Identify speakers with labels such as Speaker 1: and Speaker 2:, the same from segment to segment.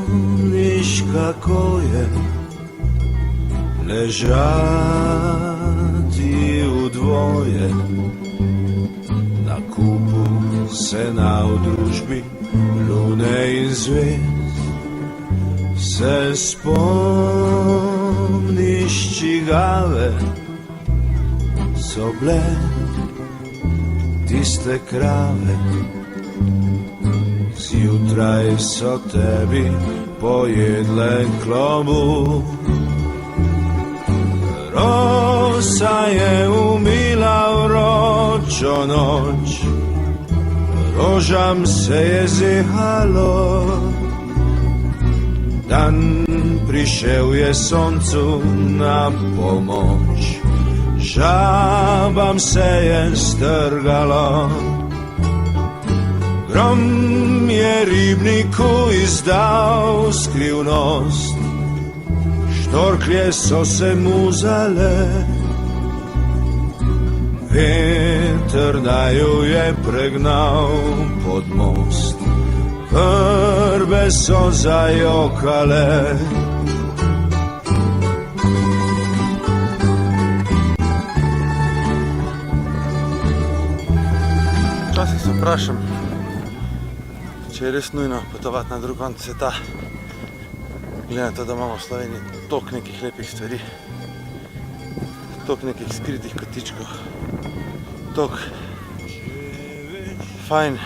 Speaker 1: spomniš kako je ležati u dvoje na kupu sena u družbi lune in zvezd. Se spomniš čigave so bile tiste krave, zjutraj so tebi pojedle klobuk. Rosa je umila vročo noč, rožam se je zehalo. Dan prišel je soncu na pomoč, žabam se je strgalo. Grom je ribniku izdal skrivnost, štorklje so se muzale. Veter naju je pregnal pod most, vrbe so zajokale.
Speaker 2: Včasih se vprašam, če je res nujno potovati na drug konec sveta, glede na to, da imamo v Sloveniji toliko nekih lepih stvari, toliko nekih skritih kotičkov, toliko fajn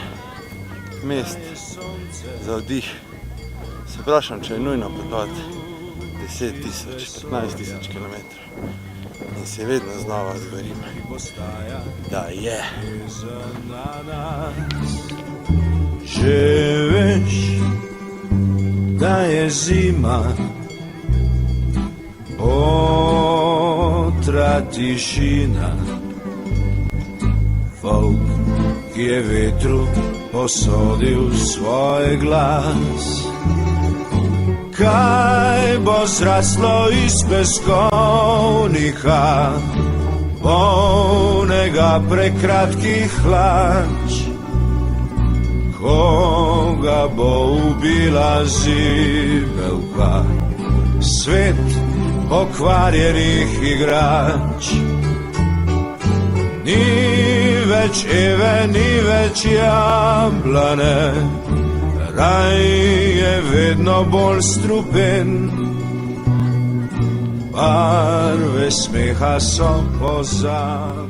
Speaker 2: mest za vdih. Se vprašam, če je nujno potovati 10 000, 15 000 kilometrov in se vedno znova zgorim, da je.
Speaker 1: Če veš, da je zima, otra tišina, volk je vetru posodil svoj glas. Kaj bo zraslo iz peskovnika, polnega prekratkih hlač? Koga bo ubila zibelka, svet pokvarjenih igrač? Ni več Eve, ni več jablane, raj je vedno bolj strupen. Barve smeha so pozabljene.